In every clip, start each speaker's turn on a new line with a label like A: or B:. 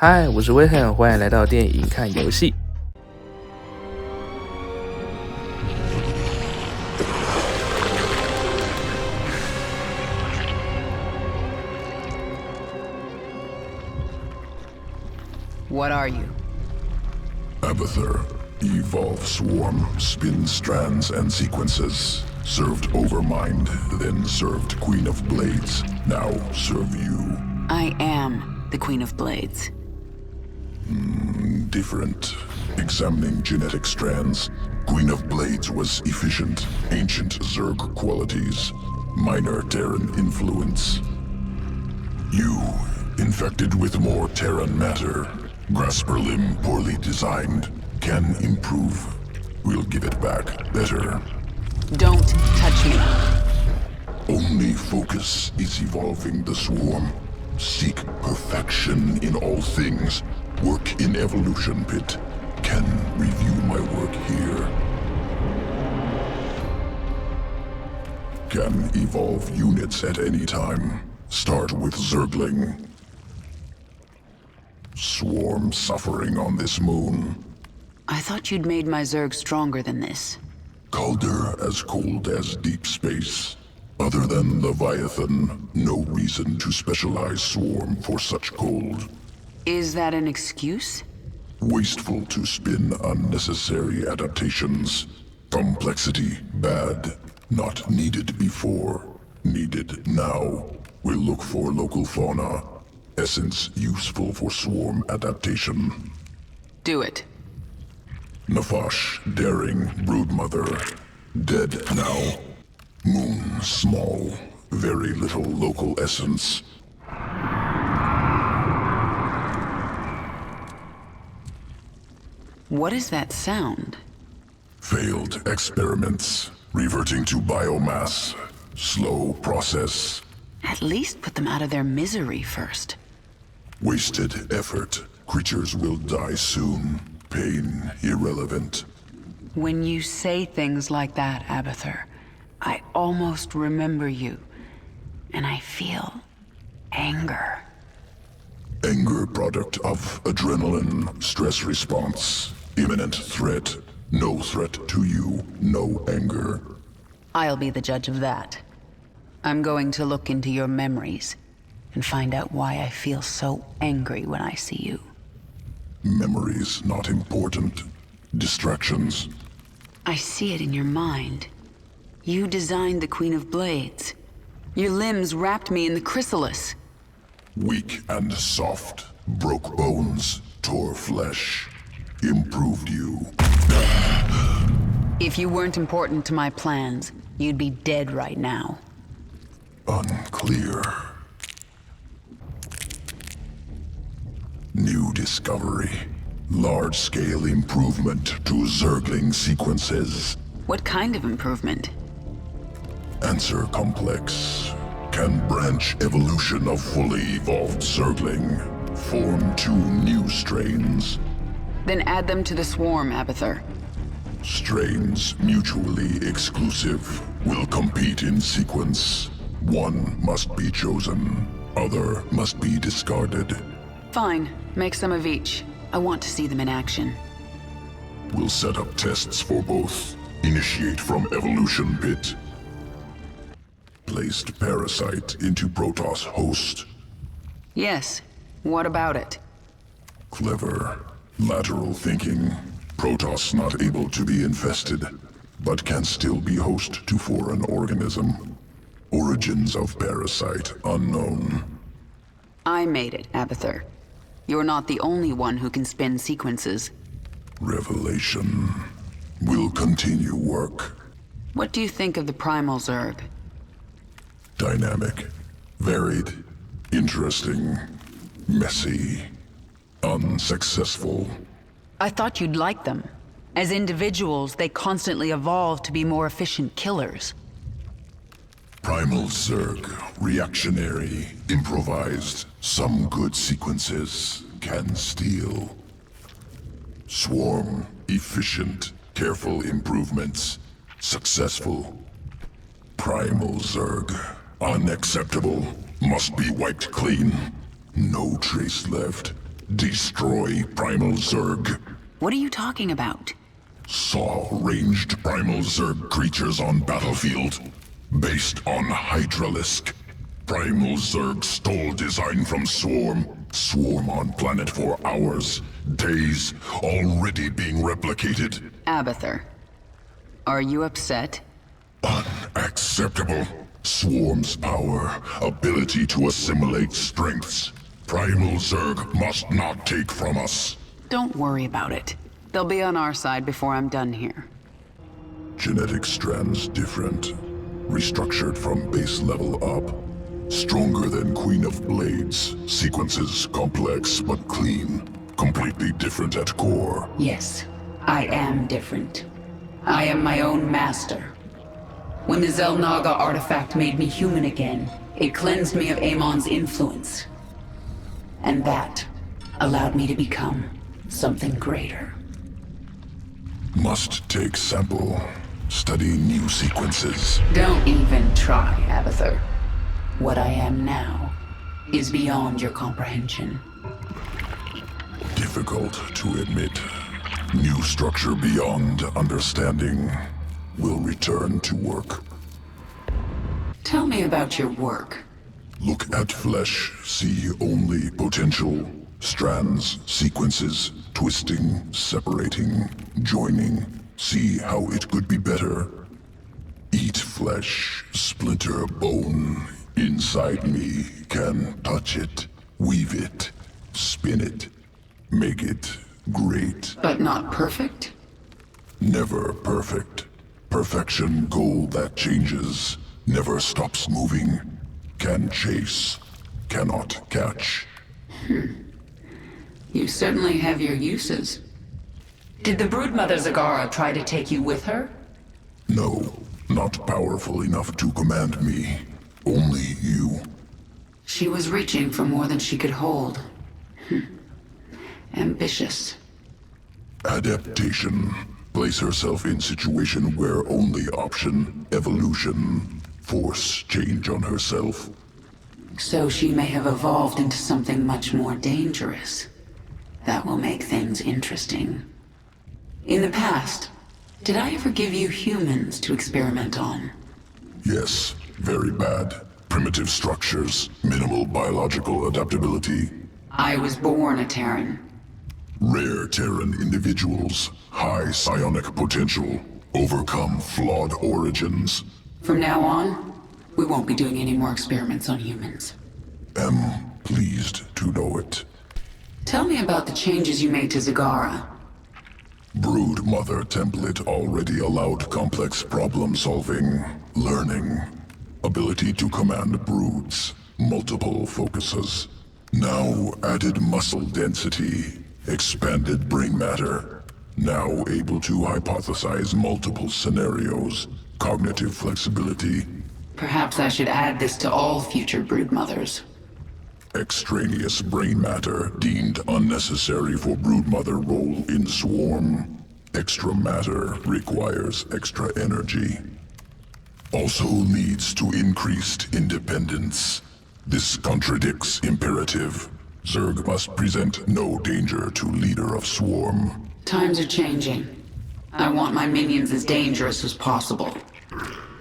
A: 嗨，我是Wilhelm，欢迎来到电影看游戏。
B: What are you?
C: Abathur. Evolve swarm, spin strands and sequences. Served Overmind, then served Queen of Blades. Now serve you.
B: I am the Queen of Blades.
C: Different. Examining genetic strands. Queen of Blades was efficient, ancient Zerg qualities. Minor Terran influence. You, infected with more Terran matter. Grasper limb poorly designed. Can improve. We'll give it back better.
B: Don't touch me.
C: Only focus is evolving the swarm. Seek perfection in all things. Work in evolution pit. Can review my work here. Can evolve units at any time. Start with Zergling. Swarm suffering on this moon.
B: I thought you'd made my Zerg stronger than this.
C: Kaldir as cold as deep space. Other than Leviathan, no reason to specialize swarm for such cold.
B: Is that an excuse?
C: Wasteful to spin unnecessary adaptations. Complexity bad. Not needed before. Needed now. We'll look for local fauna. Essence useful for swarm adaptation.
B: Do it.
C: Nafash, daring, broodmother. Dead now. Moon small. Very little local essence.
B: What is that sound?
C: Failed experiments. Reverting to biomass. Slow process.
B: At least put them out of their misery first.
C: Wasted effort. Creatures will die soon. Pain irrelevant.
B: When you say things like that, Abathur, I almost remember you. And I feel anger.
C: Anger product of adrenaline, stress response. Imminent threat. No threat to you, no anger.
B: I'll be the judge of that. I'm going to look into your memories and find out why I feel so angry when I see you.
C: Memories not important. Distractions.
B: I see it in your mind. You designed the Queen of Blades. Your limbs wrapped me in the chrysalis.
C: Weak and soft. Broke bones. Tore flesh. Improved you.
B: If you weren't important to my plans, you'd be dead right now.
C: Unclear. New discovery. Large-scale improvement to Zergling sequences.
B: What kind of improvement?
C: Answer complex. Can branch evolution of fully evolved Zergling. Form 2 new strains.
B: Then add them to the swarm, Abathur.
C: Strains mutually exclusive. Will compete in sequence. One must be chosen. Other must be discarded.
B: Fine. Make some of each. I want to see them in action.
C: We'll set up tests for both. Initiate from evolution pit. Placed parasite into Protoss host.
B: Yes. What about it?
C: Clever. Lateral thinking. Protoss not able to be infested, but can still be host to foreign organism. Origins of parasite unknown.
B: I made it, Abathur. You're not the only one who can spin sequences.
C: Revelation. Will continue work.
B: What do you think of the Primal Zerg?
C: Dynamic. Varied. Interesting. Messy. Unsuccessful.
B: I thought you'd like them. As individuals, they constantly evolve to be more efficient killers.
C: Primal Zerg. Reactionary. Improvised. Some good sequences. Can steal. Swarm. Efficient. Careful improvements. Successful. Primal Zerg. Unacceptable. Must be wiped clean. No trace left. Destroy Primal Zerg.
B: What are you talking about?
C: Saw ranged Primal Zerg creatures on battlefield. Based on Hydralisk. Primal Zerg stole design from Swarm. Swarm on planet for hours, days, already being replicated.
B: Abathur, are you upset?
C: Unacceptable. Swarm's power, ability to assimilate strengths. Primal Zerg must not take from us.
B: Don't worry about it. They'll be on our side before I'm done here.
C: Genetic strands different. Restructured from base level up. Stronger than Queen of Blades. Sequences complex but clean. Completely different at core.
B: Yes, I am different. I am my own master. When the Zelnaga artifact made me human again, it cleansed me of Amon's influence. And that allowed me to become something greater.
C: Must take sample. Study new sequences.
B: Don't even try, Abathur. What I am now is beyond your comprehension.
C: Difficult to admit. New structure beyond understanding. Will return to work.
B: Tell me about your work.
C: Look at flesh, see only potential. Strands, sequences, twisting, separating, joining. See how it could be better. Eat flesh, splinter bone. Inside me can touch it, weave it, spin it, make it great.
B: But not perfect?
C: Never perfect. Perfection goal that changes, never stops moving. Can chase, cannot catch.
B: You certainly have your uses. Did the broodmother Zagara try to take you with her?
C: No, not powerful enough to command me. Only you.
B: She was reaching for more than she could hold. Ambitious.
C: Adaptation. Place herself in situation where only option, evolution, force change on herself.
B: So she may have evolved into something much more dangerous. That will make things interesting. In the past, did I ever give you humans to experiment on?
C: Yes, very bad. Primitive structures, minimal biological adaptability.
B: I was born a Terran.
C: Rare Terran individuals, high psionic potential, overcome flawed origins.
B: From now on, we won't be doing any more experiments on humans.
C: Am pleased to know it.
B: Tell me about the changes you made to Zagara.
C: Brood Mother template already allowed complex problem solving, learning, ability to command broods, multiple focuses. Now added muscle density, expanded brain matter. Now able to hypothesize multiple scenarios, cognitive flexibility.
B: Perhaps I should add this to all future broodmothers.
C: Extraneous brain matter deemed unnecessary for broodmother role in swarm. Extra matter requires extra energy. Also leads to increased independence. This contradicts imperative. Zerg must present no danger to leader of swarm.
B: Times are changing. I want my minions as dangerous as possible.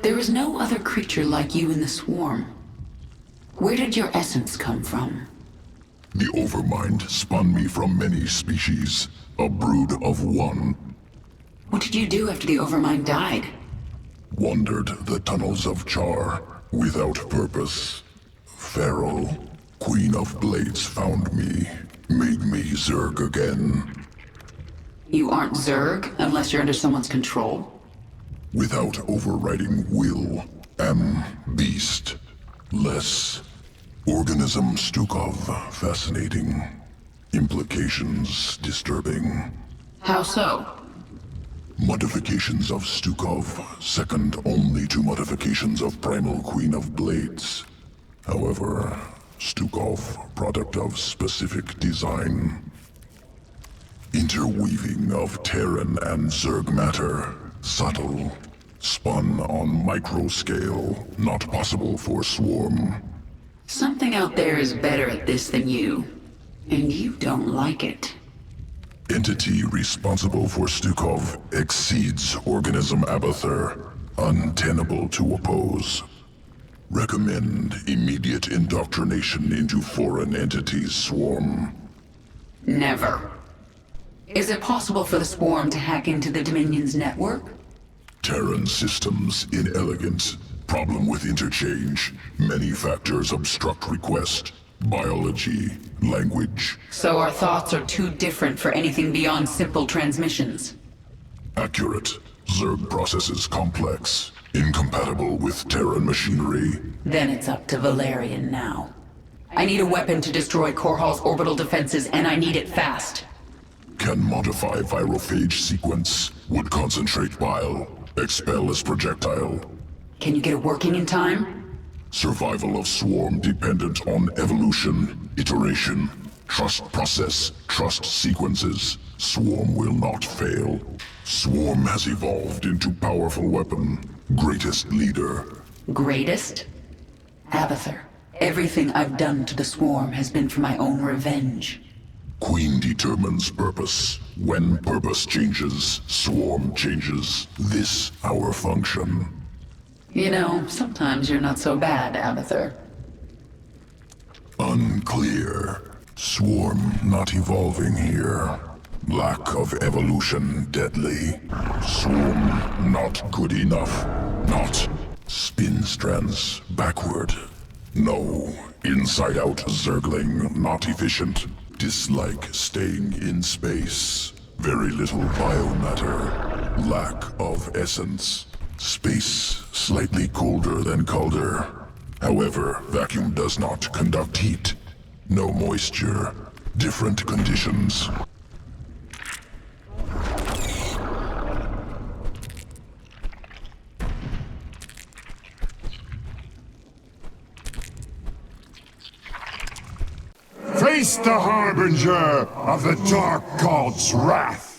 B: There is no other creature like you in the swarm. Where did your essence come from?
C: The Overmind spun me from many species, a brood of one.
B: What did you do after the Overmind died?
C: Wandered the tunnels of Char, without purpose. Feral, Queen of Blades found me, made me Zerg again.
B: You aren't Zerg unless you're under someone's control.
C: Without overriding will, am beast. Less. Organism Stukov fascinating. Implications disturbing.
B: How so?
C: Modifications of Stukov, second only to modifications of Primal Queen of Blades. However, Stukov, product of specific design. Interweaving of Terran and Zerg matter, subtle. Spun on micro scale, not possible for swarm.
B: Something out there is better at this than you. And you don't like it.
C: Entity responsible for Stukov exceeds organism Abathur, untenable to oppose. Recommend immediate indoctrination into foreign entities swarm.
B: Never. Is it possible for the swarm to hack into the Dominion's network?
C: Terran systems inelegant. Problem with interchange. Many factors obstruct request. Biology, language.
B: So our thoughts are too different for anything beyond simple transmissions.
C: Accurate. Zerg processes complex. Incompatible with Terran machinery.
B: Then it's up to Valerian now. I need a weapon to destroy Korhal's orbital defenses, and I need it fast.
C: Can modify virophage sequence. Would concentrate bile. Expel as projectile.
B: Can you get it working in time?
C: Survival of swarm dependent on evolution, iteration, trust process, trust sequences. Swarm will not fail. Swarm has evolved into powerful weapon. Greatest leader.
B: Greatest? Abathur, everything I've done to the swarm has been for my own revenge.
C: Queen determines purpose. When purpose changes, swarm changes. This our function.
B: You know, sometimes you're not so bad, Abathur.
C: Unclear. Swarm not evolving here. Lack of evolution deadly. Swarm not good enough. Not. Spin strands backward. No. Inside out Zergling not efficient. Dislike staying in space. Very little biomatter. Lack of essence. Space slightly colder than Kaldir. However, vacuum does not conduct heat. No moisture. Different conditions.
D: Face the harbinger of the Dark God's wrath!